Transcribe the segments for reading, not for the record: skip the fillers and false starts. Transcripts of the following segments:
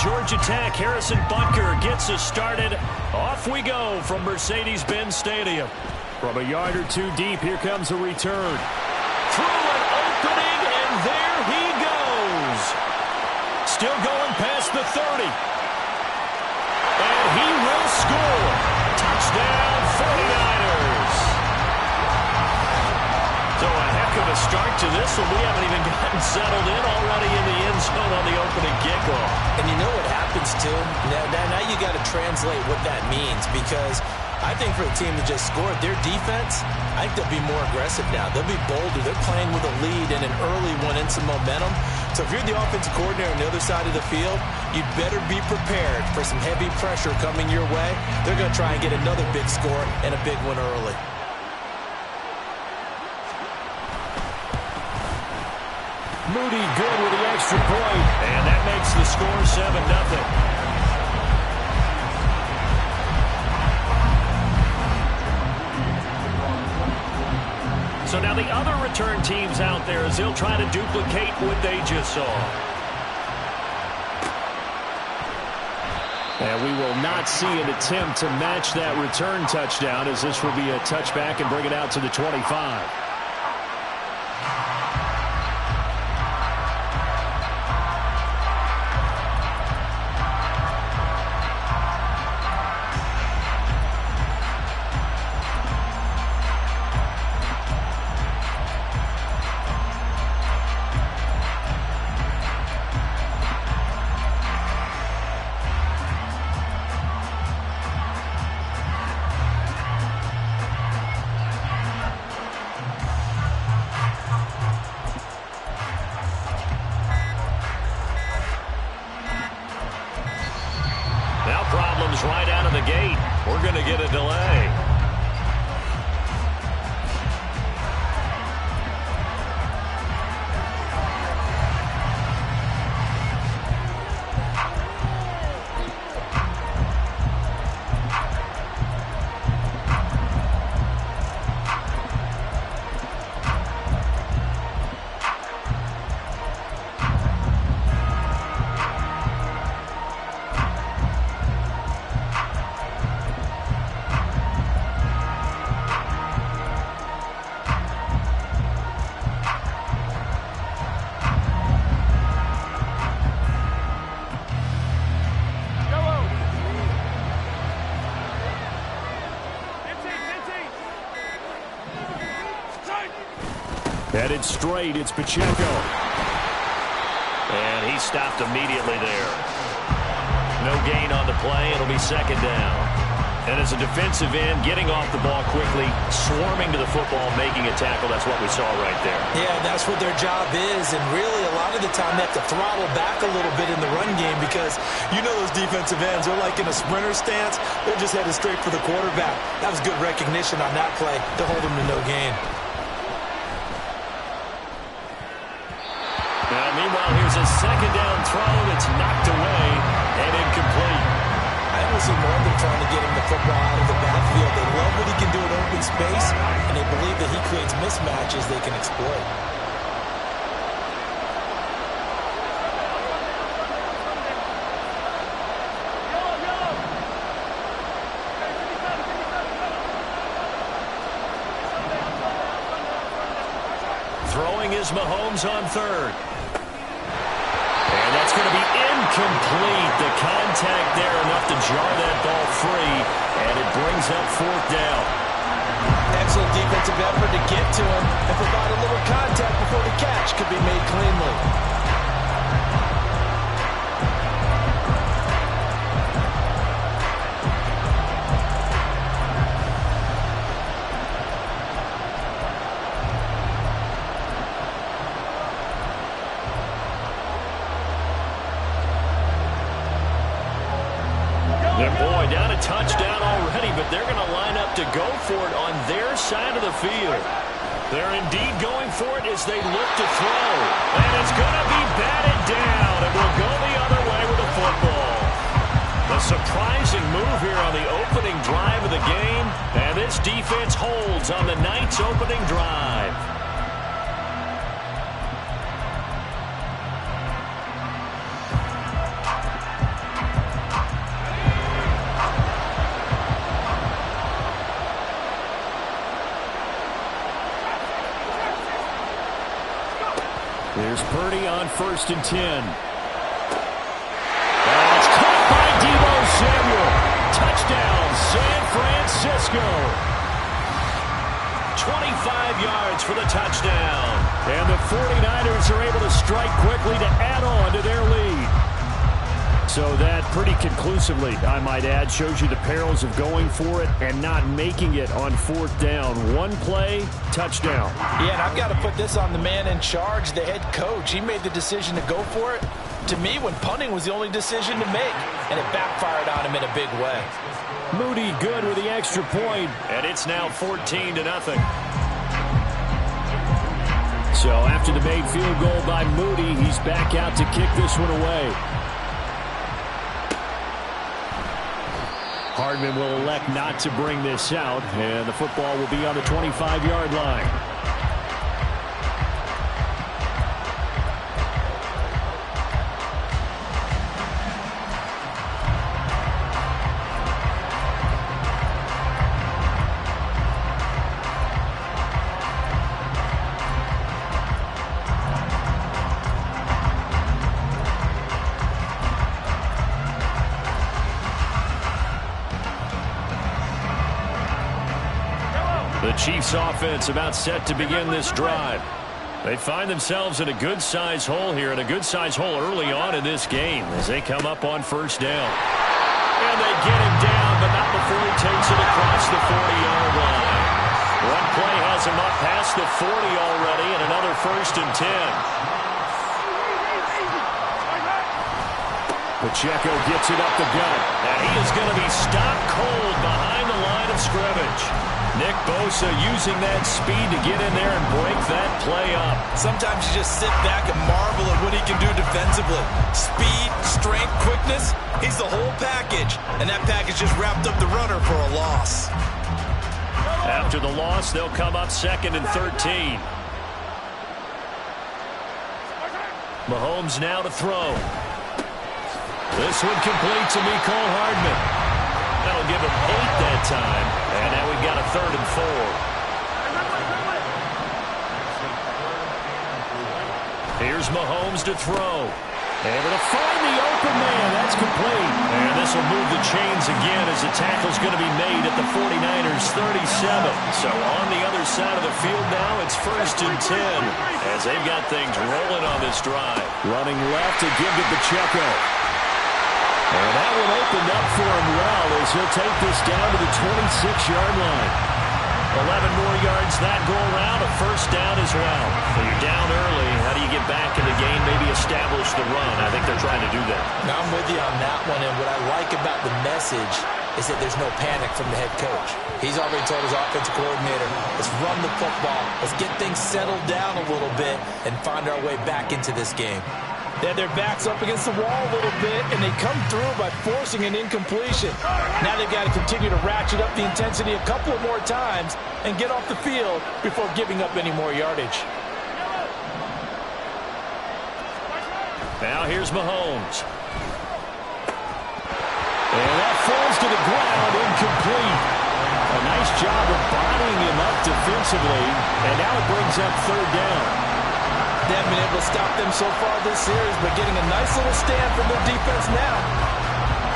Georgia Tech. Harrison Butker gets us started. Off we go from Mercedes-Benz Stadium. From a yard or two deep, here comes a return. Through an opening, and there he goes. Still going past the 30. And he will score. Touchdown, 49ers. So a heck of a start to this one. We haven't even gotten settled in already in the end zone on the opening kickoff. And you know what happens, too? Now you got to translate what that means, because I think for a team to just score their defense, I think they'll be more aggressive now. They'll be bolder. They're playing with a lead and an early one and some momentum. So if you're the offensive coordinator on the other side of the field, you'd better be prepared for some heavy pressure coming your way. They're going to try and get another big score and a big one early. Moody good with the extra point. And that makes the score 7-0. So now the other return teams out there as they'll try to duplicate what they just saw. And we will not see an attempt to match that return touchdown, as this will be a touchback and bring it out to the 25. Right out of the gate. We're going to get a delay. Headed straight, it's Pacheco. And he stopped immediately there. No gain on the play. It'll be second down. And as a defensive end, getting off the ball quickly, swarming to the football, making a tackle, that's what we saw right there. Yeah, that's what their job is. And really, a lot of the time, they have to throttle back a little bit in the run game, because you know those defensive ends, they're like in a sprinter stance. They're just headed straight for the quarterback. That was good recognition on that play to hold them to no gain. Now, meanwhile, here's a second down throw that's knocked away and incomplete. I almost see more of them trying to get him the football out of the backfield. They love what he can do in open space, and they believe that he creates mismatches they can exploit. Throwing is Mahomes on third. And that's going to be incomplete. The contact there enough to jar that ball free, and it brings up fourth down. Excellent defensive effort to get to him and provide a little contact before the catch could be made cleanly. Boy, down a touchdown already, but they're going to line up to go for it on their side of the field. They're indeed going for it as they look to throw. And it's going to be batted down, and we'll go the other way with the football. A surprising move here on the opening drive of the game, and this defense holds on the night's opening drive. There's Purdy on 1st and 10. That's caught by Deebo Samuel. Touchdown, San Francisco. 25 yards for the touchdown. And the 49ers are able to strike quickly to add on to their lead. So that pretty conclusively, I might add, shows you the perils of going for it and not making it on 4th down. One play, touchdown. Yeah, and I've got to put this on the man in charge, the head coach. He made the decision to go for it. To me, when punting was the only decision to make, and it backfired on him in a big way. Moody good with the extra point, and it's now 14-0. So after the made field goal by Moody, he's back out to kick this one away. Hardman will elect not to bring this out, and the football will be on the 25-yard line. The Chiefs offense about set to begin this drive. They find themselves in a good-sized hole here, and a good-sized hole early on in this game as they come up on 1st down. And they get him down, but not before he takes it across the 40-yard line. One play has him up past the 40 already, and another 1st and 10. Pacheco gets it up the gut, and he is going to be stopped cold behind the line of scrimmage. Nick Bosa using that speed to get in there and break that play up. Sometimes you just sit back and marvel at what he can do defensively. Speed, strength, quickness, he's the whole package. And that package just wrapped up the runner for a loss. After the loss, they'll come up 2nd and 13. Mahomes now to throw. This one complete to Mecole Hardman. That'll give him 8 that time. And now we've got a 3rd and 4. Here's Mahomes to throw. Able to find the open man. That's complete. And this will move the chains again as the tackle's going to be made at the 49ers 37. So on the other side of the field now, it's 1st and 10 as they've got things rolling on this drive. Running left to give to Pacheco. And that one opened up for him well as he'll take this down to the 26-yard line. 11 more yards that go around, a 1st down as well. When you're down early, how do you get back in the game, maybe establish the run? I think they're trying to do that. Now I'm with you on that one, and what I like about the message is that there's no panic from the head coach. He's already told his offensive coordinator, let's run the football, let's get things settled down a little bit and find our way back into this game. They had their backs up against the wall a little bit, and they come through by forcing an incompletion. Now they've got to continue to ratchet up the intensity a couple of more times and get off the field before giving up any more yardage. Now here's Mahomes. And that falls to the ground, incomplete. A nice job of bodying him up defensively, and now it brings up 3rd down. They haven't been able to stop them so far this series, but getting a nice little stand from their defense now.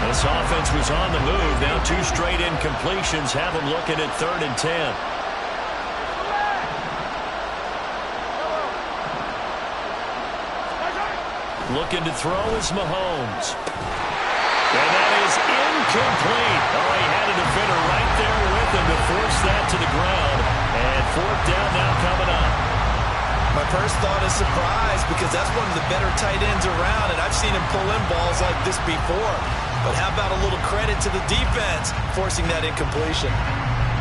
This offense was on the move. Now 2 straight incompletions have them looking at 3rd and 10. Looking to throw is Mahomes. And that is incomplete. Oh, he had a defender right there with him to force that to the ground. And 4th down now coming up. My first thought is surprise because that's one of the better tight ends around, and I've seen him pull in balls like this before. But how about a little credit to the defense forcing that incompletion?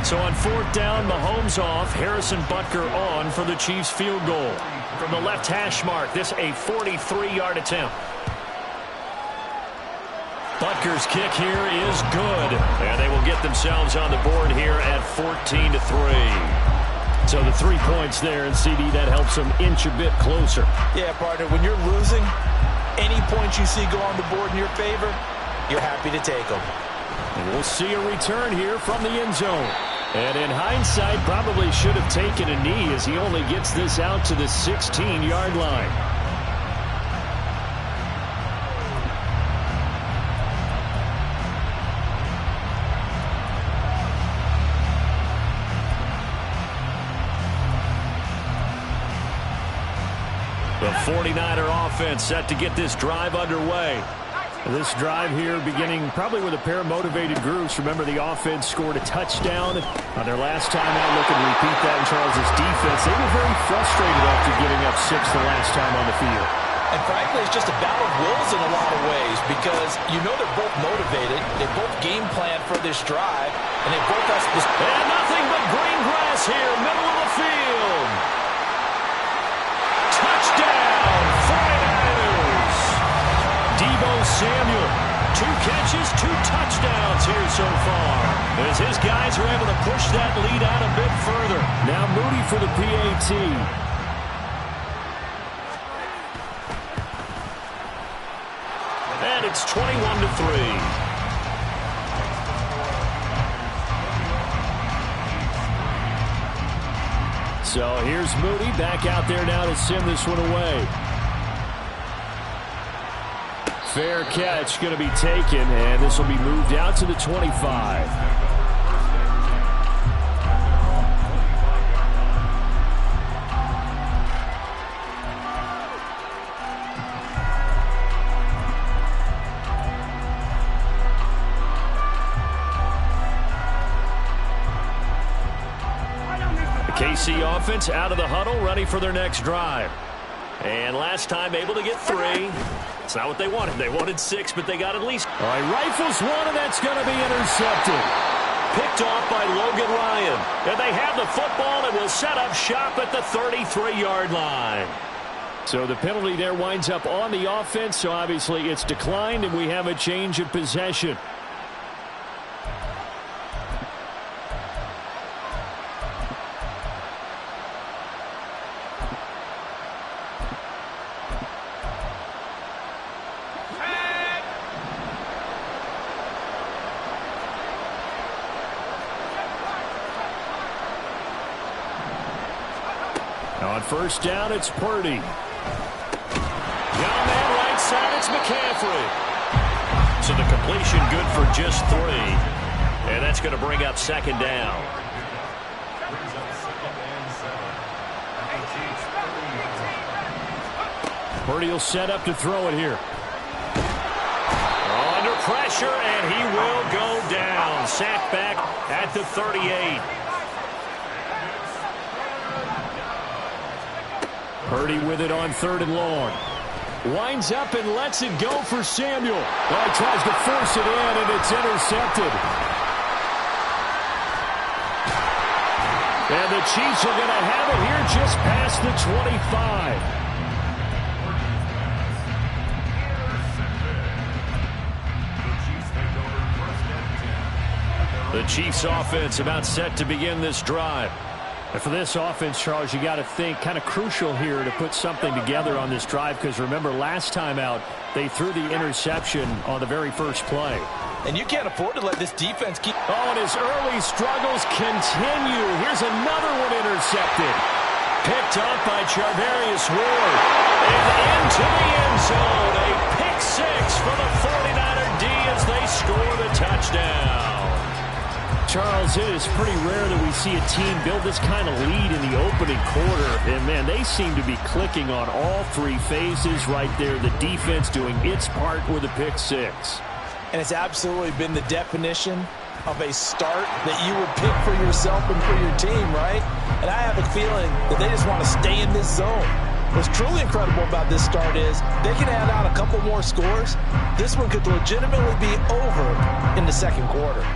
So on 4th down, Mahomes off, Harrison Butker on for the Chiefs field goal. From the left hash mark, this a 43-yard attempt. Butker's kick here is good, and they will get themselves on the board here at 14-3. So the 3 points there, and CD, that helps them inch a bit closer. Yeah, partner, when you're losing, any points you see go on the board in your favor, you're happy to take them. And we'll see a return here from the end zone. And in hindsight, probably should have taken a knee as he only gets this out to the 16-yard line. The 49er offense set to get this drive underway. This drive here beginning probably with a pair of motivated groups. Remember, the offense scored a touchdown on their last time out. Looking to repeat that in Charles' defense. They were very frustrated after giving up 6 the last time on the field. And frankly, it's just a battle of wills in a lot of ways because you know they're both motivated. They both game plan for this drive, and they both have and nothing but green grass here, middle of the field. Touchdown, 49ers. Deebo Samuel, 2 catches, 2 touchdowns here so far. As his guys are able to push that lead out a bit further. Now Moody for the PAT. And it's 21-3. So here's Moody back out there now to send this one away. Fair catch going to be taken, and this will be moved out to the 25. KC offense out of the huddle, ready for their next drive. And last time able to get 3. It's not what they wanted. They wanted 6, but they got at least. All right, rifles 1, and that's going to be intercepted. Picked off by Logan Ryan. And they have the football and will set up shop at the 33-yard line. So the penalty there winds up on the offense, so obviously it's declined, and we have a change of possession. On first down, it's Purdy. Young man right side, it's McCaffrey. So the completion good for just 3. And that's going to bring up second down. Purdy will set up to throw it here. Under pressure, and he will go down. Sacked back at the 38. Purdy with it on 3rd and long. Winds up and lets it go for Samuel. Oh, he tries to force it in, and it's intercepted. And the Chiefs are going to have it here just past the 25. The Chiefs offense about set to begin this drive. And for this offense, Charles, you got to think kind of crucial here to put something together on this drive, because remember, last time out, they threw the interception on the very first play. And you can't afford to let this defense keep. Oh, and his early struggles continue. Here's another one intercepted. Picked up by Charvarius Ward. And into the end zone. A pick 6 for the 49er D as they score the touchdown. Charles, it is pretty rare that we see a team build this kind of lead in the opening quarter. And, man, they seem to be clicking on all 3 phases right there. The defense doing its part with a pick 6. And it's absolutely been the definition of a start that you would pick for yourself and for your team, right? And I have a feeling that they just want to stay in this zone. What's truly incredible about this start is they can add on a couple more scores. This one could legitimately be over in the second quarter.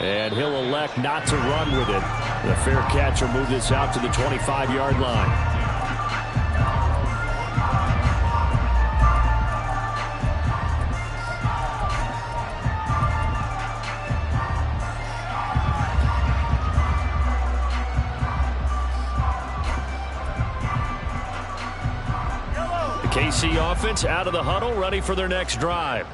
And he'll elect not to run with it. The fair catch will move this out to the 25-yard line. The KC offense out of the huddle, ready for their next drive.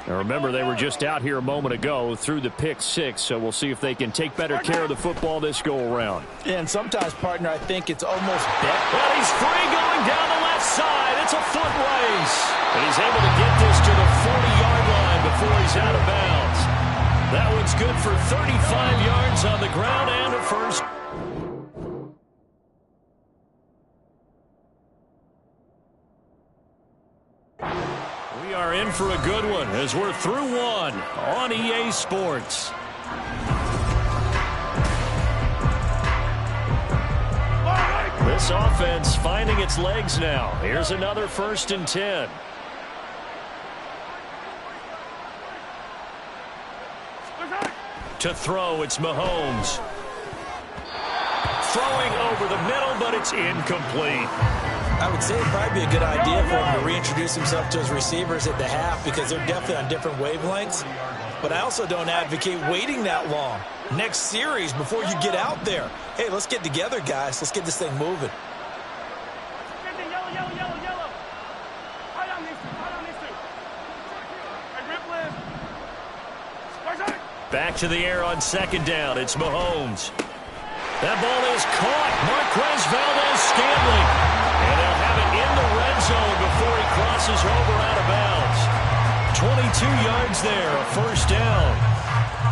Now remember, they were just out here a moment ago through the pick six, so we'll see if they can take better care of the football this go-around. And sometimes, partner, I think it's almost bet. Well, he's free going down the left side. It's a foot race. And he's able to get this to the 40-yard line before he's out of bounds. That one's good for 35 yards on the ground and a first. We are in for a good one as we're through one on EA Sports. This offense finding its legs now. Here's another 1st and 10. To throw, it's Mahomes. Throwing over the middle, but it's incomplete. I would say it'd probably be a good idea for him to reintroduce himself to his receivers at the half because they're definitely on different wavelengths. But I also don't advocate waiting that long. Next series before you get out there. Hey, let's get together, guys. Let's get this thing moving. Back to the air on 2nd down. It's Mahomes. That ball is caught. Marquez Valdes-Scantling. And they'll have it in the red zone before he crosses over out of bounds. 22 yards there, a 1st down.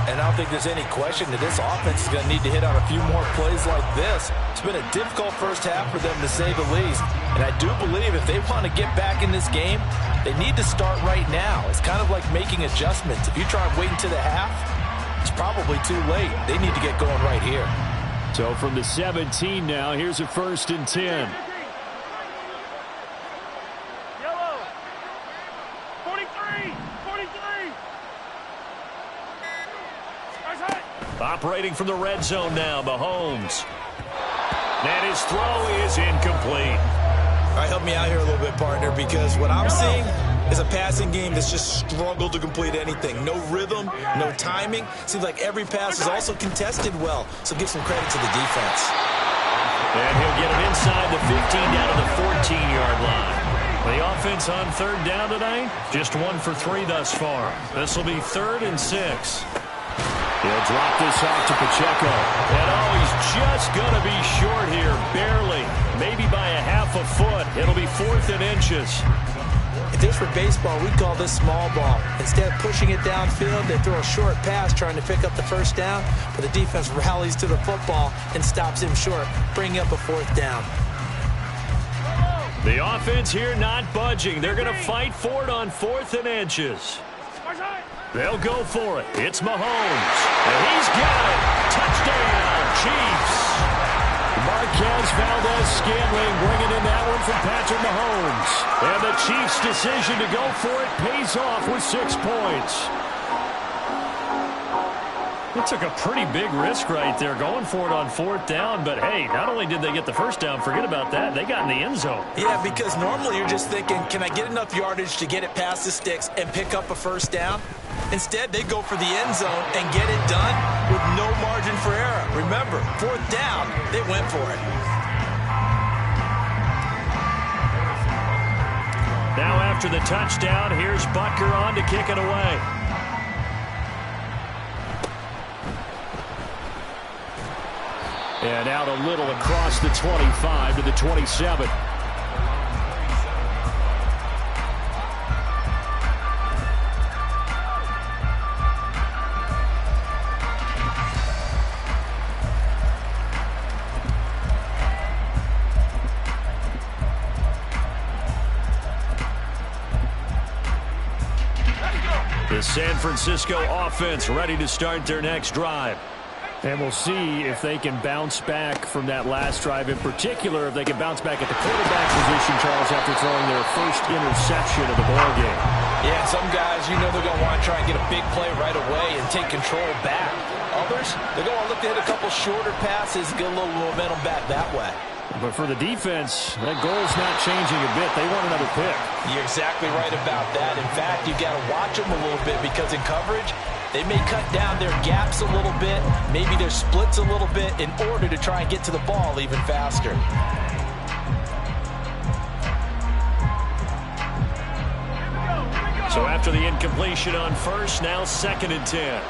And I don't think there's any question that this offense is going to need to hit on a few more plays like this. It's been a difficult first half for them, to say the least. And I do believe if they want to get back in this game, they need to start right now. It's kind of like making adjustments. If you try waiting to the half, it's probably too late. They need to get going right here. So from the 17 now, here's a 1st and 10. Operating from the red zone now, Mahomes. And his throw is incomplete. All right, help me out here a little bit, partner, because what I'm seeing is a passing game that's just struggled to complete anything. No rhythm, no timing. Seems like every pass is also contested well, so give some credit to the defense. And he'll get it inside the 15 down to the 14-yard line. The offense on 3rd down today, just 1 for 3 thus far. This will be 3rd and 6. He'll drop this off to Pacheco. And he's just going to be short here, barely. Maybe by a half a foot. It'll be 4th and inches. If this were baseball, we'd call this small ball. Instead of pushing it downfield, they throw a short pass trying to pick up the 1st down, but the defense rallies to the football and stops him short, bringing up a 4th down. The offense here not budging. They're going to fight for it on 4th and inches. They'll go for it. It's Mahomes. And he's got it. Touchdown, Chiefs. Marquez Valdes-Scantling bringing in that one from Patrick Mahomes. And the Chiefs' decision to go for it pays off with 6 points. It took a pretty big risk right there going for it on 4th down, but hey, not only did they get the 1st down, forget about that, they got in the end zone. Yeah, because normally you're just thinking, can I get enough yardage to get it past the sticks and pick up a 1st down? Instead, they go for the end zone and get it done with no margin for error. Remember, 4th down, they went for it. Now after the touchdown, here's Butker on to kick it away. And out a little across the 25 to the 27. The San Francisco offense ready to start their next drive. And we'll see if they can bounce back from that last drive. In particular, if they can bounce back at the quarterback position, Charles, after throwing their first interception of the ballgame. Yeah, some guys, you know they're going to want to try and get a big play right away and take control back. Others, they're going to look to hit a couple shorter passes, get a little momentum back that way. But for the defense, that goal's not changing a bit. They want another pick. You're exactly right about that. In fact, you've got to watch them a little bit because in coverage, they may cut down their gaps a little bit, maybe their splits a little bit in order to try and get to the ball even faster. So after the incompletion on first, now 2nd and 10.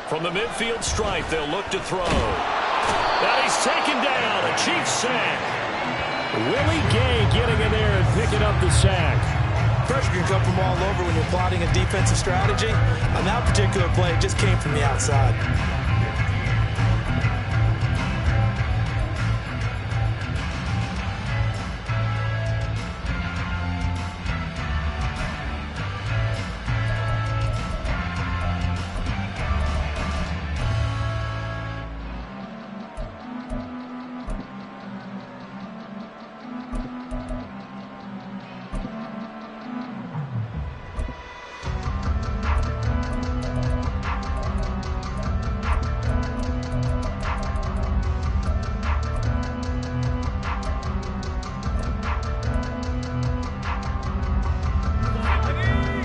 From the midfield stripe, they'll look to throw. Now he's taken down. A Chiefs sack. Willie Gay getting in there and picking up the sack. Pressure can come from all over when you're plotting a defensive strategy. On that particular play, it just came from the outside.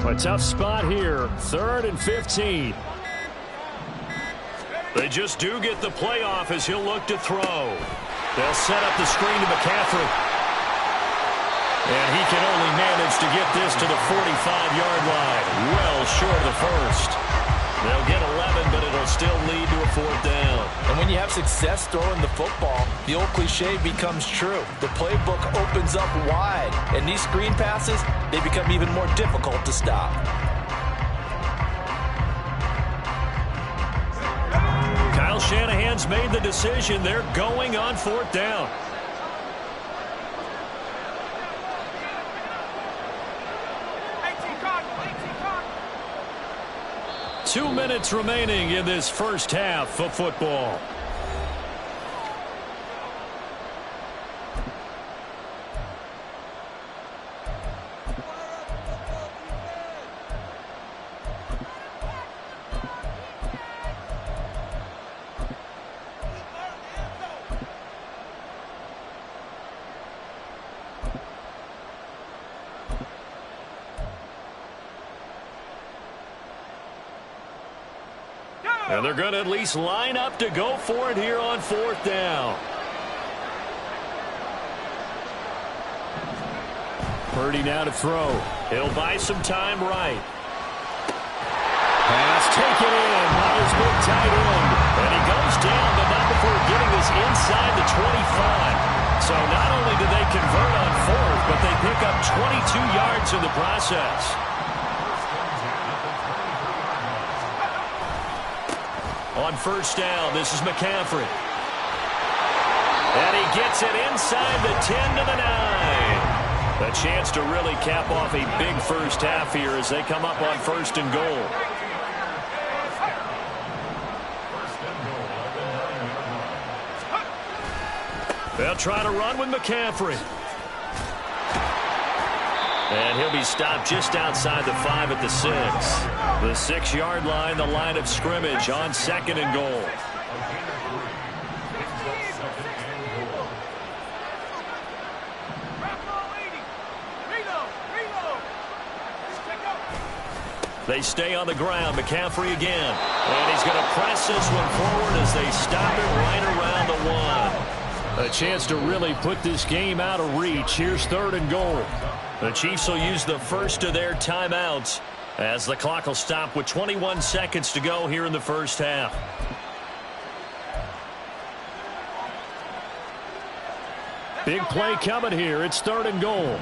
A tough spot here. 3rd and 15. They just do get the play off as he'll look to throw. They'll set up the screen to McCaffrey. And he can only manage to get this to the 45-yard line. Well short of the first. They'll get 11, but it'll still lead to a 4th down. And when you have success throwing the football, the old cliche becomes true. The playbook opens up wide, and these screen passes, they become even more difficult to stop. Kyle Shanahan's made the decision. They're going on 4th down. 2 minutes remaining in this first half of football. And they're going to at least line up to go for it here on 4th down. Purdy now to throw. He'll buy some time right. Pass taken in by his big tight end. And he goes down, but not before getting this inside the 25. So not only do they convert on 4th, but they pick up 22 yards in the process. On 1st down, this is McCaffrey. And he gets it inside the 10 to the 9. A chance to really cap off a big first half here as they come up on 1st and goal. They'll try to run with McCaffrey. And he'll be stopped just outside the 5 at the 6. The 6-yard line, the line of scrimmage on 2nd and goal. They stay on the ground. McCaffrey again. And he's going to press this one forward as they stop it right around the 1. A chance to really put this game out of reach. Here's 3rd and goal. The Chiefs will use the first of their timeouts as the clock will stop with 21 seconds to go here in the first half. Big play coming here. It's 3rd and goal.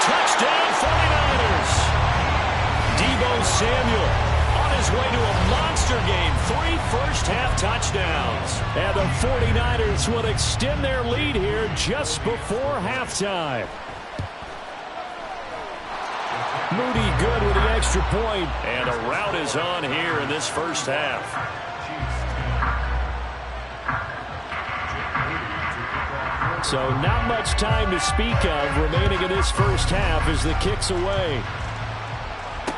Touchdown 49ers. Deebo Samuel on his way to a monster game. 3 first-half touchdowns. And the 49ers will extend their lead here just before halftime. Moody good with the extra point. And a rout is on here in this first half. So not much time to speak of remaining in this first half as the kick's away.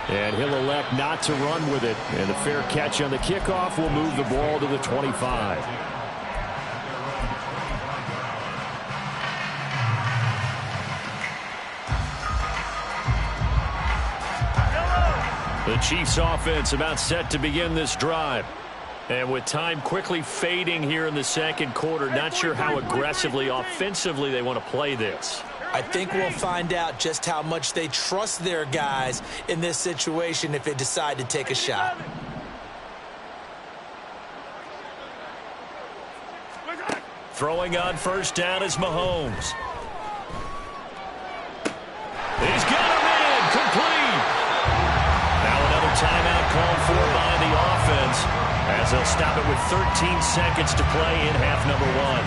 And he'll elect not to run with it. And the fair catch on the kickoff will move the ball to the 25. The Chiefs offense about set to begin this drive. And with time quickly fading here in the second quarter, not sure how aggressively, offensively they want to play this. I think we'll find out just how much they trust their guys in this situation if they decide to take a shot. Throwing on first down is Mahomes. He's got him in, complete. Now another timeout called for by the offense as they'll stop it with 13 seconds to play in half number one.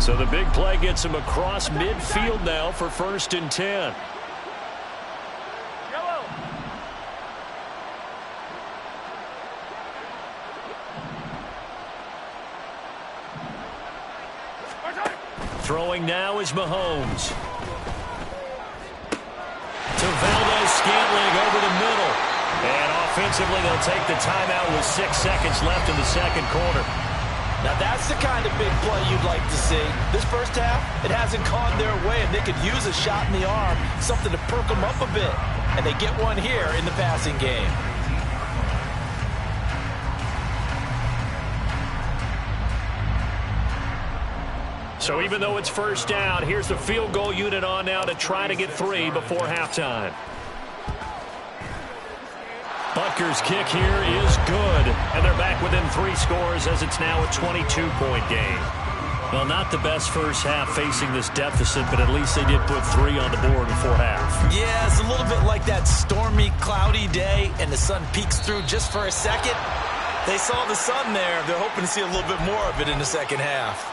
So the big play gets him across midfield now for 1st and 10. Throwing now is Mahomes. To Valdez-Scantling over the middle. And offensively, they'll take the timeout with 6 seconds left in the second quarter. Now that's the kind of big play you'd like to see. This first half, it hasn't gone their way, and they could use a shot in the arm, something to perk them up a bit. And they get one here in the passing game. So even though it's first down, here's the field goal unit on now to try to get 3 before halftime. Butker's kick here is good, and they're back within 3 scores as it's now a 22-point game. Well, not the best first half facing this deficit, but at least they did put 3 on the board before half. Yeah, it's a little bit like that stormy, cloudy day, and the sun peeks through just for a second. They saw the sun there. They're hoping to see a little bit more of it in the second half.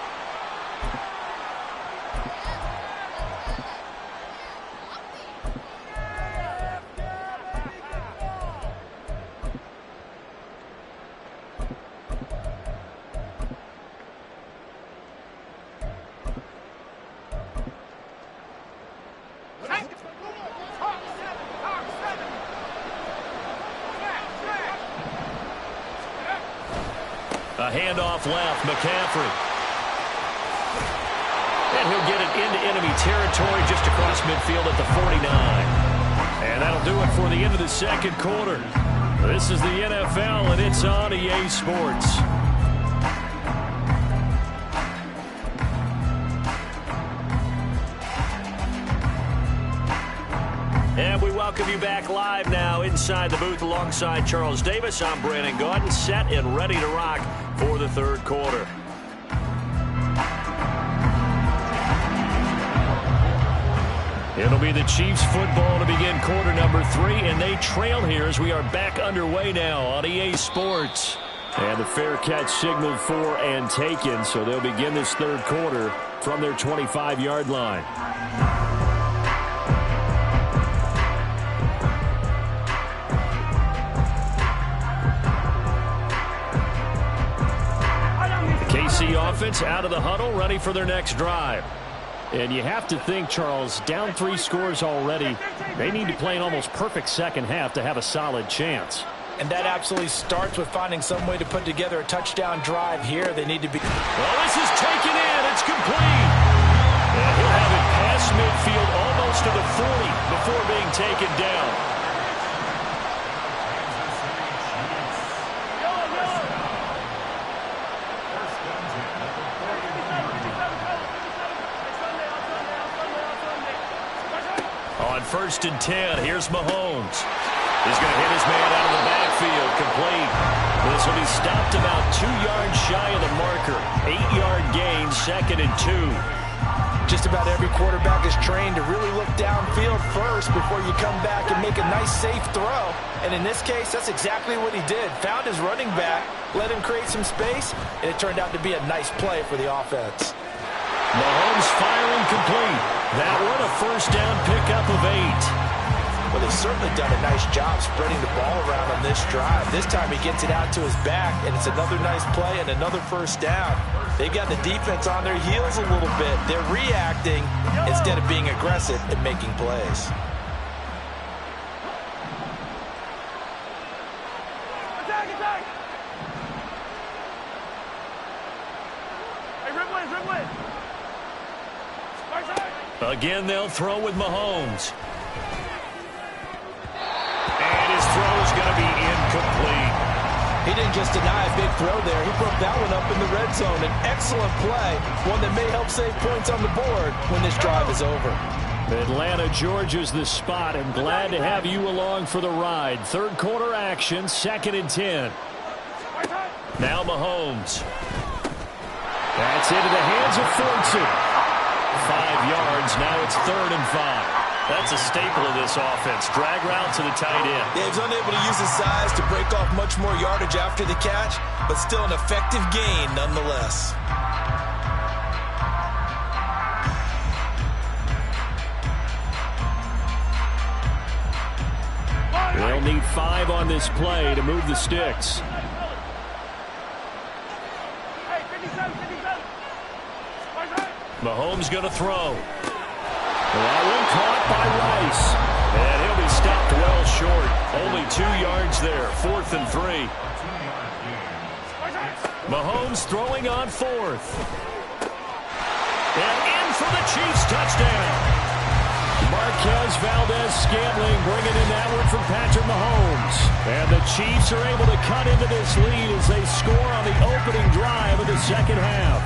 A handoff left, McCaffrey. And he'll get it into enemy territory just across midfield at the 49. And that'll do it for the end of the second quarter. This is the NFL, and it's on EA Sports. And we welcome you back live now inside the booth alongside Charles Davis. I'm Brandon Gaudin, set and ready to rock for the third quarter. It'll be the Chiefs football to begin quarter number 3, and they trail here as we are back underway now on EA Sports. And the fair catch signaled for and taken, so they'll begin this third quarter from their 25-yard line. KC offense out of the huddle, ready for their next drive. And you have to think, Charles, down 3 scores already. They need to play an almost perfect second half to have a solid chance. And that absolutely starts with finding some way to put together a touchdown drive here. They need to be... Well, this is taken in. It's complete. And he'll have it past midfield almost to the 40 before being taken down. On 1st and 10, here's Mahomes. He's going to hit his man out of the backfield, complete. This will be stopped about 2 yards shy of the marker. 8-yard gain, 2nd and 2. Just about every quarterback is trained to really look downfield first before you come back and make a nice, safe throw. And in this case, that's exactly what he did. Found his running back, let him create some space, and it turned out to be a nice play for the offense. Mahomes firing complete. That one a first down pickup of 8. Well, they've certainly done a nice job spreading the ball around on this drive. This time he gets it out to his back, and it's another nice play and another first down. They've got the defense on their heels a little bit. They're reacting instead of being aggressive and making plays. Again, they'll throw with Mahomes. And his throw is going to be incomplete. He didn't just deny a big throw there. He broke that one up in the red zone. An excellent play, one that may help save points on the board when this drive is over. Atlanta, Georgia's the spot. I'm glad to have you along for the ride. Third quarter action, 2nd and 10. Now Mahomes. That's into the hands of Fortson. 5 yards. Now it's 3rd and 5. That's a staple of this offense. Drag route to the tight end. Yeah, he's unable to use his size to break off much more yardage after the catch, but still an effective gain nonetheless. They'll need 5 on this play to move the sticks. Mahomes going to throw. That one caught by Rice. And he'll be stopped well short. Only 2 yards there. 4th and 3. Mahomes throwing on 4th. And in for the Chiefs touchdown. Marquez Valdez-Scantling bringing in that one from Patrick Mahomes. And the Chiefs are able to cut into this lead as they score on the opening drive of the second half.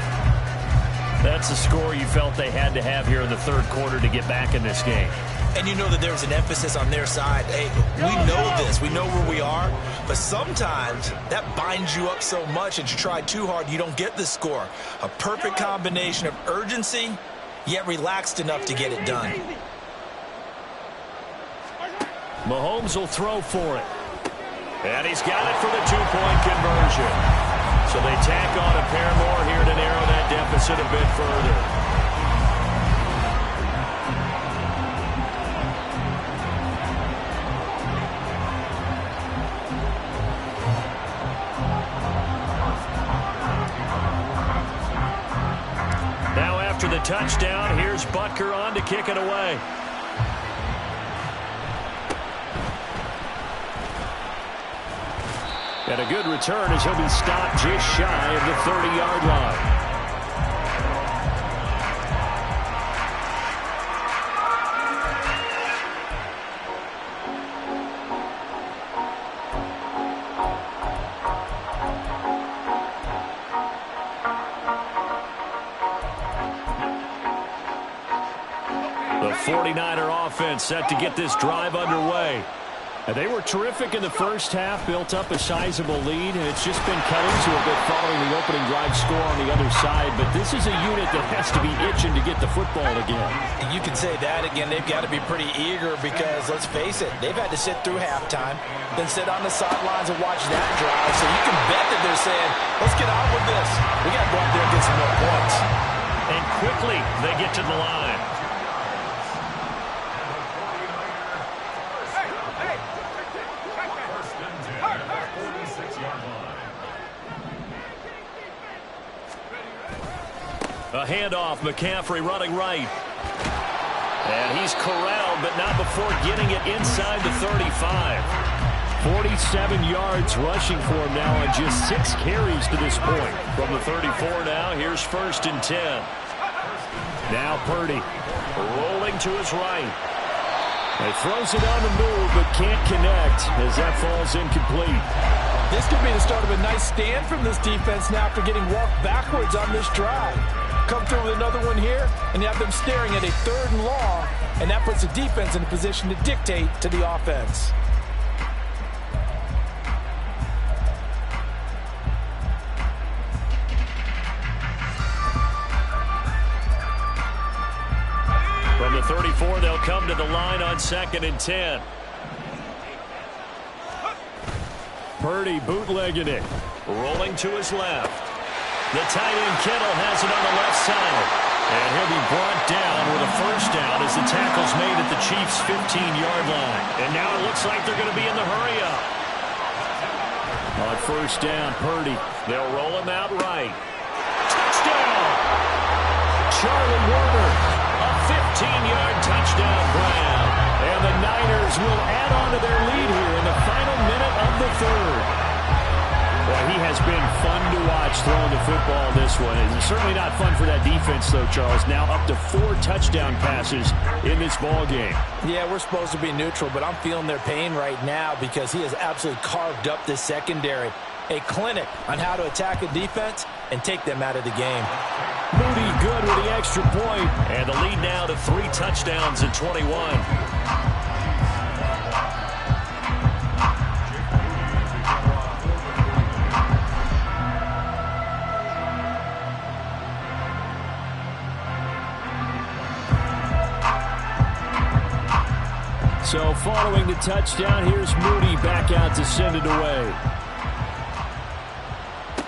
That's the score you felt they had to have here in the third quarter to get back in this game. And you know that there's an emphasis on their side. Hey, we know this. We know where we are. But sometimes that binds you up so much that you try too hard, you don't get the score. A perfect combination of urgency, yet relaxed enough to get it done. Mahomes will throw for it. And he's got it for the 2-point conversion. So they tack on a pair more here to narrow that deficit a bit further. Now after the touchdown, here's Butker on to kick it away. And a good return as he'll be stopped just shy of the 30-yard line. The 49er offense set to get this drive underway. They were terrific in the first half, built up a sizable lead, and it's just been cut into a bit following the opening drive score on the other side. But this is a unit that has to be itching to get the football again. And you can say that again. They've got to be pretty eager because, let's face it, they've had to sit through halftime, then sit on the sidelines and watch that drive. So you can bet that they're saying, let's get on with this. We got to go out there and get some more points. And quickly they get to the line. A handoff, McCaffrey running right. And he's corralled, but not before getting it inside the 35. 47 yards rushing for him now on just 6 carries to this point. From the 34 now, here's 1st and 10. Now Purdy rolling to his right. He throws it on the move, but can't connect as that falls incomplete. This could be the start of a nice stand from this defense now after getting walked backwards on this drive. Come through with another one here, and you have them staring at a 3rd and long, and that puts the defense in a position to dictate to the offense. From the 34, they'll come to the line on 2nd and 10. Purdy bootlegging it. Rolling to his left. The tight end Kittle has it on the left side. And he'll be brought down with a first down as as the tackle's made at the Chiefs' 15-yard line. And now it looks like they're going to be in the hurry-up. On first down, Purdy. They'll roll him out right. Touchdown! Charlie Warner, a 15-yard touchdown grab. And the Niners will add on to their lead here in the final minute of the third. Well, he has been fun to watch throwing the football this one. It's certainly not fun for that defense, though, Charles. Now up to 4 touchdown passes in this ball game. Yeah, we're supposed to be neutral, but I'm feeling their pain right now because he has absolutely carved up this secondary. A clinic on how to attack a defense and take them out of the game. Moody good with the extra point. And the lead now to 3 touchdowns at 21. So following the touchdown, here's Moody back out to send it away.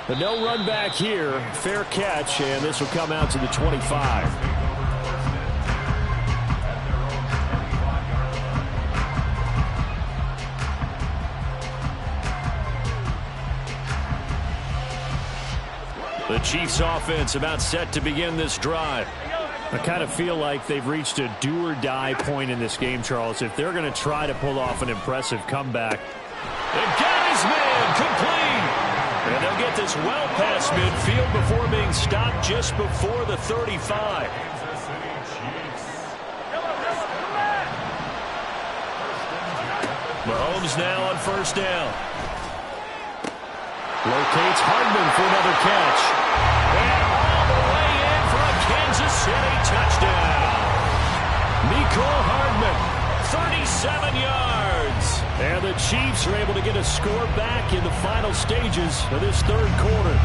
But no run back here. Fair catch, and this will come out to the 25. The Chiefs offense about set to begin this drive. I kind of feel like they've reached a do-or-die point in this game, Charles. If they're going to try to pull off an impressive comeback. They've got his man complete. And they'll get this well past midfield before being stopped just before the 35. Mahomes now on first down. Locates Hardman for another catch. And all the way in for a Kansas City touchdown. Mecole Hardman, 37 yards. And the Chiefs are able to get a score back in the final stages of this third quarter.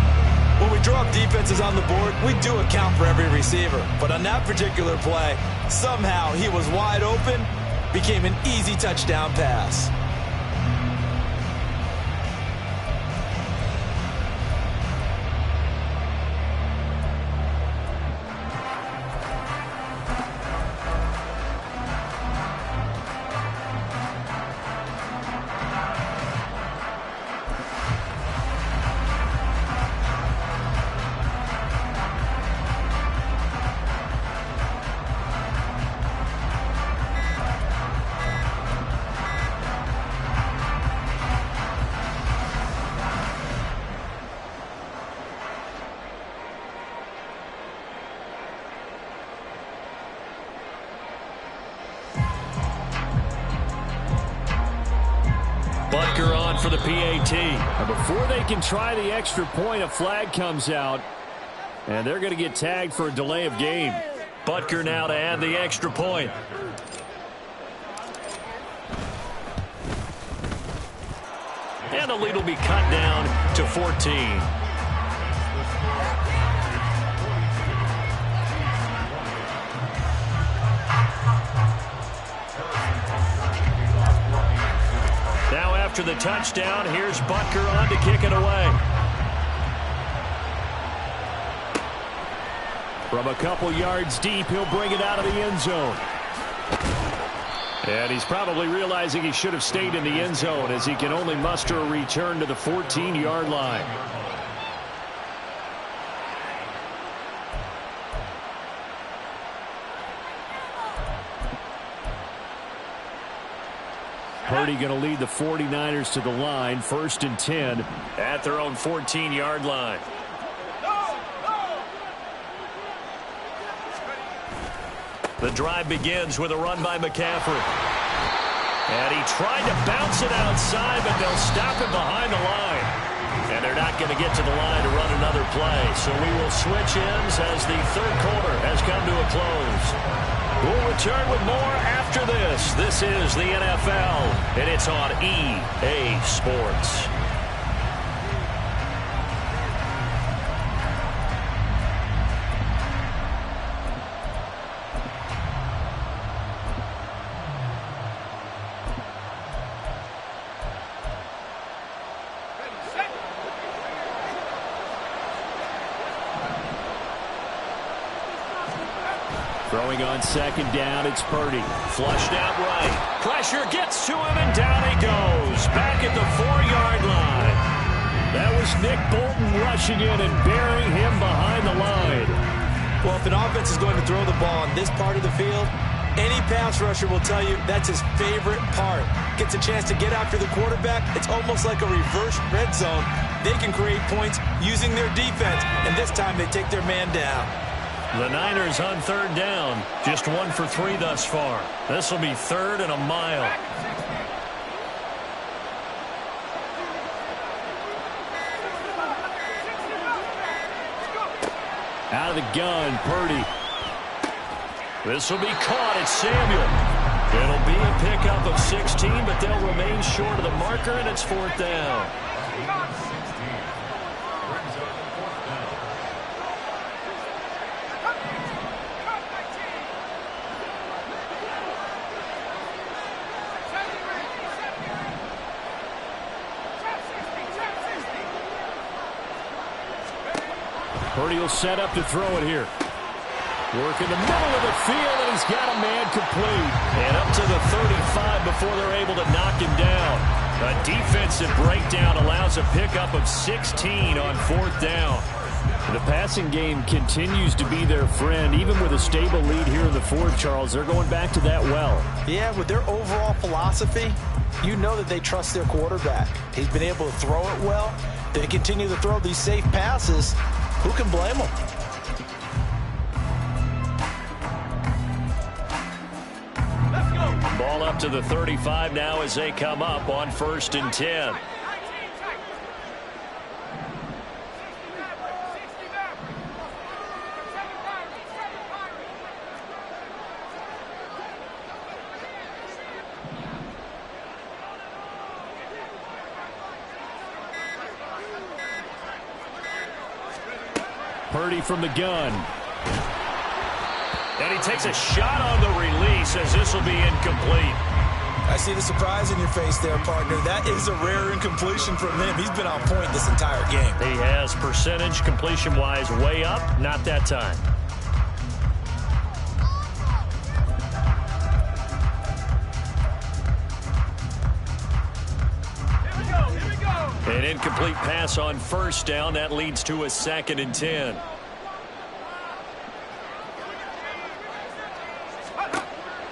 When we draw up defenses on the board, we do account for every receiver. But on that particular play, somehow he was wide open, became an easy touchdown pass. Butker on for the PAT. And before they can try the extra point, a flag comes out. And they're going to get tagged for a delay of game. Butker now to add the extra point. And the lead will be cut down to 14. After the touchdown, here's Butker on to kick it away. From a couple yards deep, he'll bring it out of the end zone. And he's probably realizing he should have stayed in the end zone as he can only muster a return to the 14-yard line. Purdy going to lead the 49ers to the line, 1st and 10 at their own 14-yard line. The drive begins with a run by McCaffrey. And he tried to bounce it outside, but they'll stop him behind the line. And they're not going to get to the line to run another play. So we will switch ends as the third quarter has come to a close. We'll return with more after this. This is the NFL, and it's on EA Sports. Throwing on second down, it's Purdy. Flushed out right. Pressure gets to him, and down he goes. Back at the 4-yard line. That was Nick Bolton rushing in and burying him behind the line. Well, if an offense is going to throw the ball on this part of the field, any pass rusher will tell you that's his favorite part. Gets a chance to get after the quarterback. It's almost like a reverse red zone. They can create points using their defense, and this time they take their man down. The Niners on third down. Just 1 for 3 thus far. This will be 3rd and a mile. Out of the gun, Purdy. This will be caught. It's Samuel. It'll be a pickup of 16, but they'll remain short of the marker, and it's 4th down. Purdy will set up to throw it here. Work in the middle of the field, and he's got a man complete. And up to the 35 before they're able to knock him down. A defensive breakdown allows a pickup of 16 on 4th down. The passing game continues to be their friend. Even with a stable lead here in the 4th, Charles, they're going back to that well. Yeah, with their overall philosophy, you know that they trust their quarterback. He's been able to throw it well. They continue to throw these safe passes. Who can blame them? Ball up to the 35 now as they come up on 1st and 10. Purdy from the gun. And he takes a shot on the release as this will be incomplete. I see the surprise in your face there, partner. That is a rare incompletion from him. He's been on point this entire game. He has percentage completion-wise way up. Not that time. Here we go. An incomplete pass on 1st down. That leads to a 2nd and 10.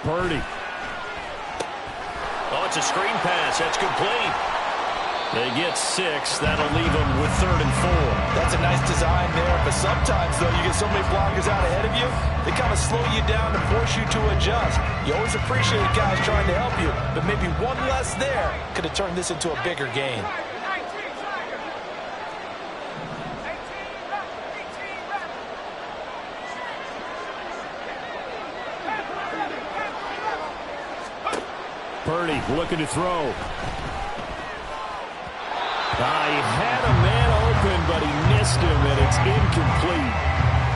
Purdy. Oh, it's a screen pass. That's complete. They get 6. That'll leave them with 3rd and 4. That's a nice design there, but sometimes, though, you get so many blockers out ahead of you, they kind of slow you down to force you to adjust. You always appreciate guys trying to help you, but maybe one less there could have turned this into a bigger gain. Purdy looking to throw. He had a man open, but he missed him, and it's incomplete.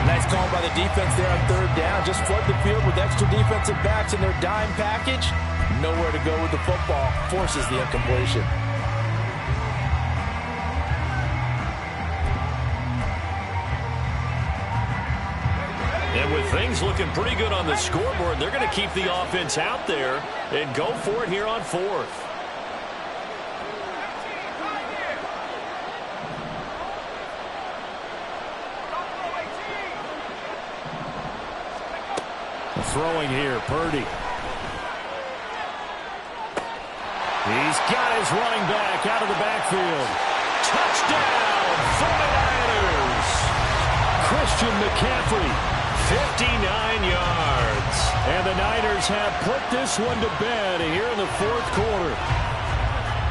Nice call by the defense there on 3rd down. Just flood the field with extra defensive backs in their dime package. Nowhere to go with the football. Forces the incompletion. And with things looking pretty good on the scoreboard, they're going to keep the offense out there and go for it here on 4th. Throwing here, Purdy. He's got his running back out of the backfield. Touchdown, 49ers. Christian McCaffrey, 59 yards. And the Niners have put this one to bed here in the 4th quarter.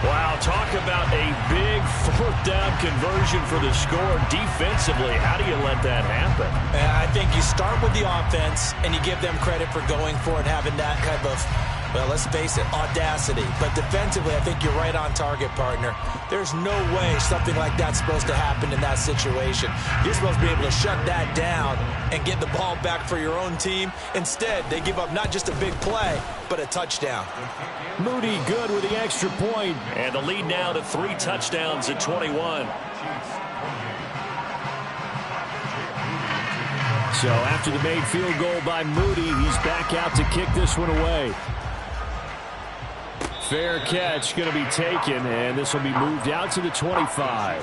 Wow, talk about a big 4th down conversion for the score. Defensively, how do you let that happen? I think you start with the offense, and you give them credit for going for it, having that kind of, well, let's face it, audacity. But defensively, I think you're right on target, partner. There's no way something like that's supposed to happen in that situation. You're supposed to be able to shut that down and get the ball back for your own team. Instead, they give up not just a big play, but a touchdown. Moody good with the extra point. And the lead now to 3 touchdowns at 21. So after the made field goal by Moody, he's back out to kick this one away. Fair catch going to be taken, and this will be moved out to the 25.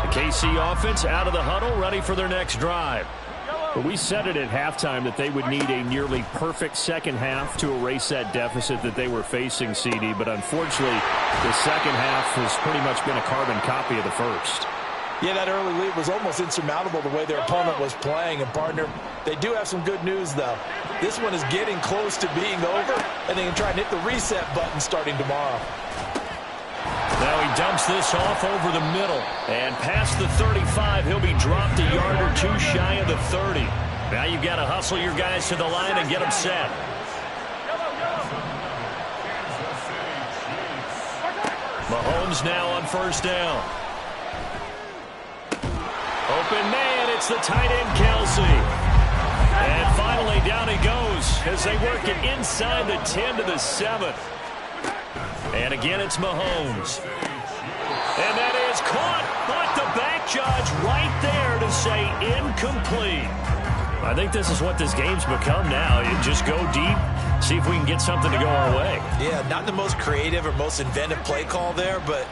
The KC offense out of the huddle, ready for their next drive. But we said it at halftime that they would need a nearly perfect second half to erase that deficit that they were facing, CD. But unfortunately, the second half has pretty much been a carbon copy of the first. Yeah, that early lead was almost insurmountable the way their opponent was playing. And, partner, they do have some good news, though. This one is getting close to being over, and they can try and hit the reset button starting tomorrow. Now he dumps this off over the middle. And past the 35, he'll be dropped a yard or two shy of the 30. Now you've got to hustle your guys to the line and get them set. Mahomes now on first down. Open man, it's the tight end, Kelsey. And finally, down he goes as they work it inside the 10 to the 7. And again, it's Mahomes. And that is caught, but the back judge right there to say incomplete. I think this is what this game's become now. You just go deep, see if we can get something to go our way. Yeah, not the most creative or most inventive play call there, but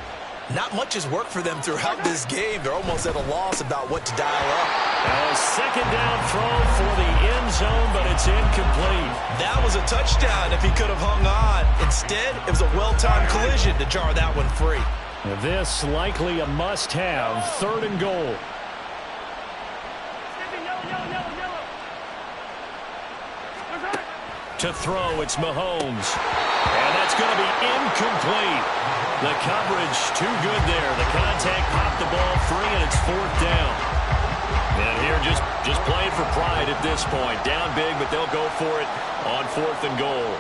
not much has worked for them throughout this game. They're almost at a loss about what to dial up. Now a second down throw for the end zone, but it's incomplete. That was a touchdown if he could have hung on. Instead, it was a well-timed collision to jar that one free. Now this likely a must-have, 3rd and goal. To throw, it's Mahomes. And that's going to be incomplete. The coverage too good there. The contact popped the ball free, and it's 4th down. And here just playing for pride at this point. Down big, but they'll go for it on 4th and goal.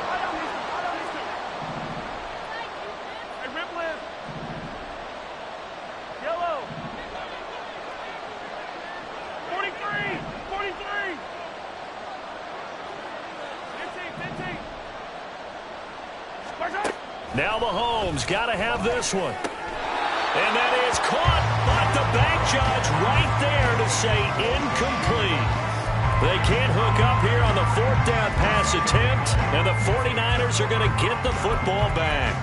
Now Mahomes got to have this one. And that is caught, but the back judge right there to say incomplete. They can't hook up here on the 4th down pass attempt, and the 49ers are going to get the football back.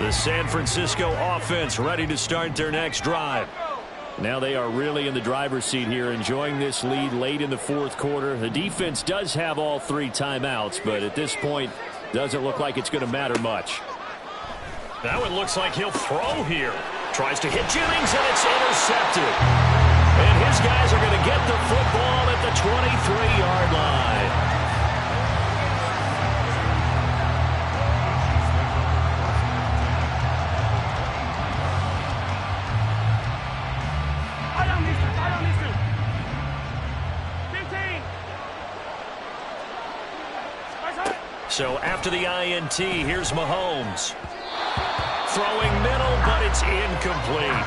The San Francisco offense ready to start their next drive. Now they are really in the driver's seat here, enjoying this lead late in the 4th quarter. The defense does have all 3 timeouts, but at this point, doesn't look like it's going to matter much. That one looks like he'll throw here. Tries to hit Jennings, and it's intercepted. And his guys are going to get the football at the 23-yard line. So after the INT, here's Mahomes. Throwing middle, but it's incomplete.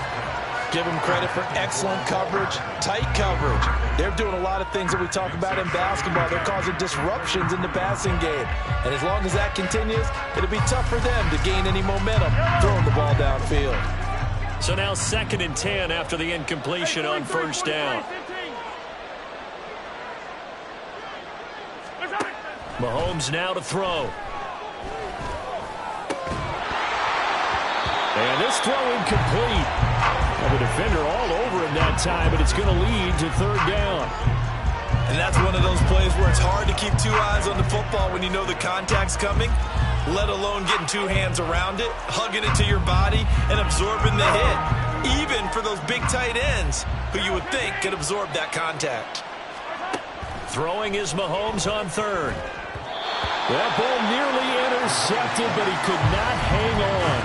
Give them credit for excellent coverage, tight coverage. They're doing a lot of things that we talk about in basketball. They're causing disruptions in the passing game. And as long as that continues, it'll be tough for them to gain any momentum throwing the ball downfield. So now 2nd and 10 after the incompletion on first down. Mahomes now to throw. And this throw incomplete. The defender all over him that time, but it's going to lead to 3rd down. And that's one of those plays where it's hard to keep 2 eyes on the football when you know the contact's coming, let alone getting 2 hands around it, hugging it to your body, and absorbing the hit. Even for those big tight ends who you would think could absorb that contact. Throwing is Mahomes on 3rd. That ball nearly intercepted, but he could not hang on.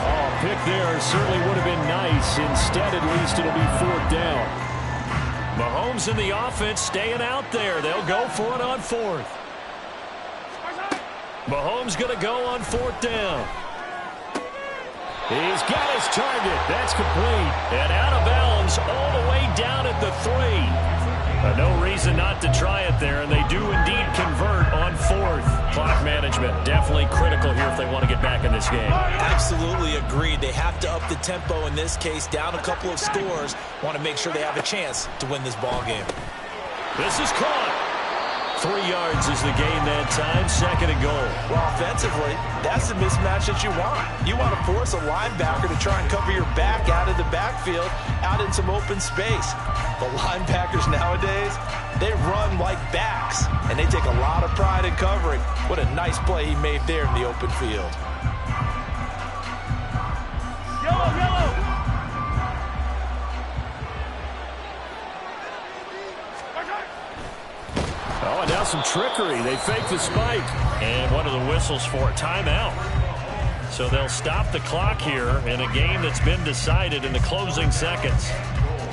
Oh, pick there certainly would have been nice. Instead, at least it'll be 4th down. Mahomes and the offense staying out there. They'll go for it on 4th. Mahomes going to go on 4th down. He's got his target. That's complete. And out of bounds all the way down at the 3. No reason not to try it there, and they do indeed convert on fourth. Clock management definitely critical here if they want to get back in this game. Absolutely agreed. They have to up the tempo in this case, down a couple of scores. Want to make sure they have a chance to win this ball game. This is caught. 3 yards is the gain that time, 2nd and goal. Well, offensively, that's the mismatch that you want. You want to force a linebacker to try and cover your back out of the backfield, out in some open space. The linebackers nowadays, they run like backs, and they take a lot of pride in covering. What a nice play he made there in the open field. Yellow, yellow. Oh, and now some trickery. They fake the spike. And one of the whistles for a timeout. So they'll stop the clock here in a game that's been decided in the closing seconds.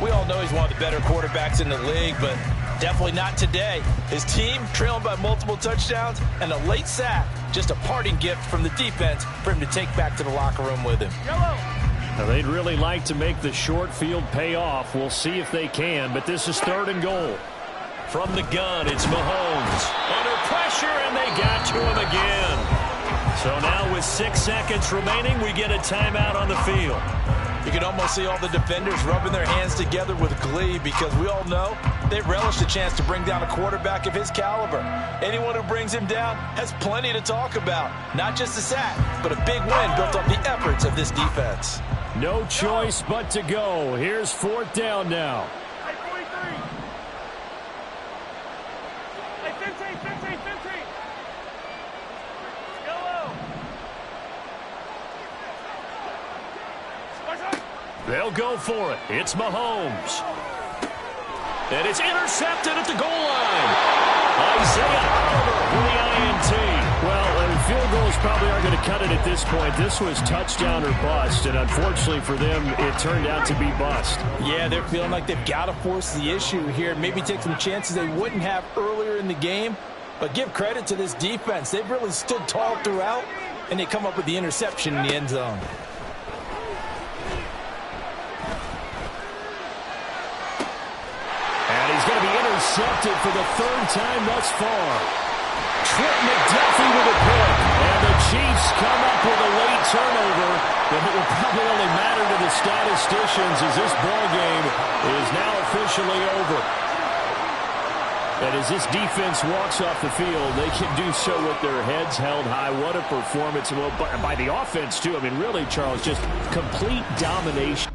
We all know he's one of the better quarterbacks in the league, but definitely not today. His team trailing by multiple touchdowns and a late sack. Just a parting gift from the defense for him to take back to the locker room with him. Yellow. Now, they'd really like to make the short field pay off. We'll see if they can, but this is 3rd and goal. From the gun, it's Mahomes. Under pressure, and they got to him again. So now with 6 seconds remaining, we get a timeout on the field. You can almost see all the defenders rubbing their hands together with glee because we all know they relish the chance to bring down a quarterback of his caliber. Anyone who brings him down has plenty to talk about. Not just a sack, but a big win built off the efforts of this defense. No choice but to go. Here's 4th down now. Hey, 43. Hey, 15. Yellow. They'll go for it. It's Mahomes. And it's intercepted at the goal line. Isaiah Oliver with the INT. Well, field goals probably aren't going to cut it at this point. This was touchdown or bust, and unfortunately for them, it turned out to be bust. Yeah, they're feeling like they've got to force the issue here. Maybe take some chances they wouldn't have earlier in the game. But give credit to this defense. They've really stood tall throughout, and they come up with the interception in the end zone. He's going to be intercepted for the 3rd time thus far. Trent McDuffie with a pick. And the Chiefs come up with a late turnover. But it will probably only matter to the statisticians as this ball game is now officially over. And as this defense walks off the field, they can do so with their heads held high. What a performance. Well, by the offense, too. I mean, really, Charles, just complete domination.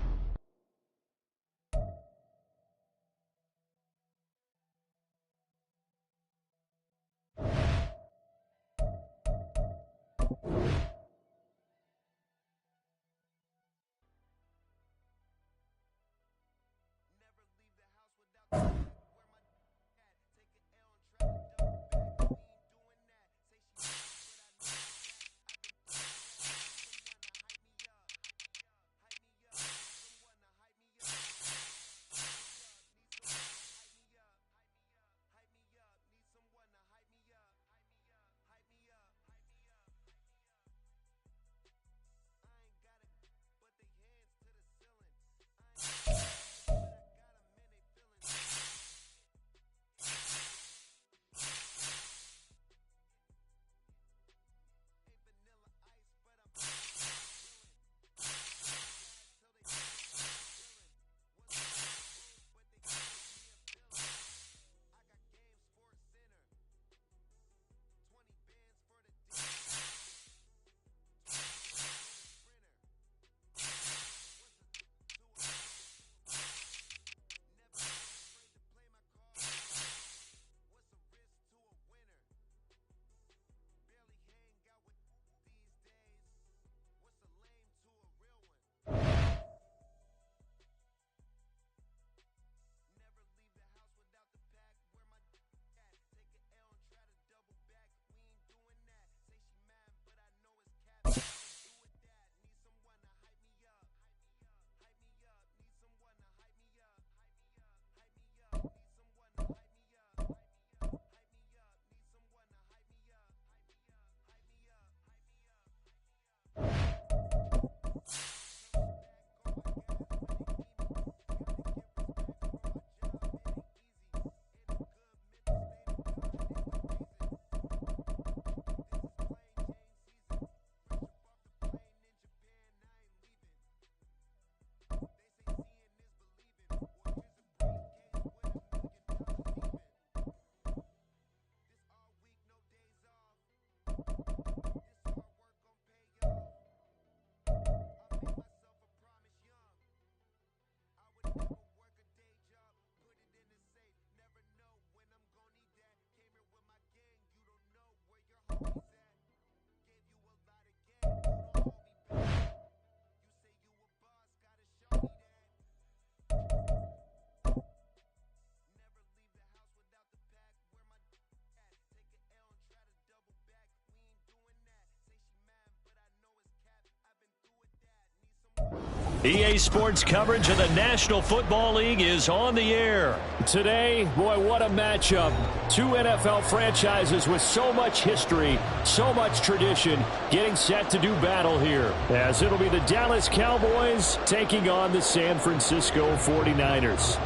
EA Sports coverage of the National Football League is on the air. Today, boy, what a matchup. Two NFL franchises with so much history, so much tradition, getting set to do battle here. As it'll be the Dallas Cowboys taking on the San Francisco 49ers.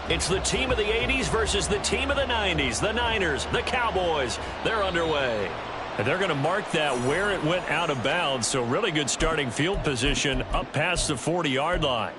It's the team of the 80s versus the team of the 90s. The Niners, the Cowboys, they're underway. And they're going to mark that where it went out of bounds, so really good starting field position up past the 40-yard line.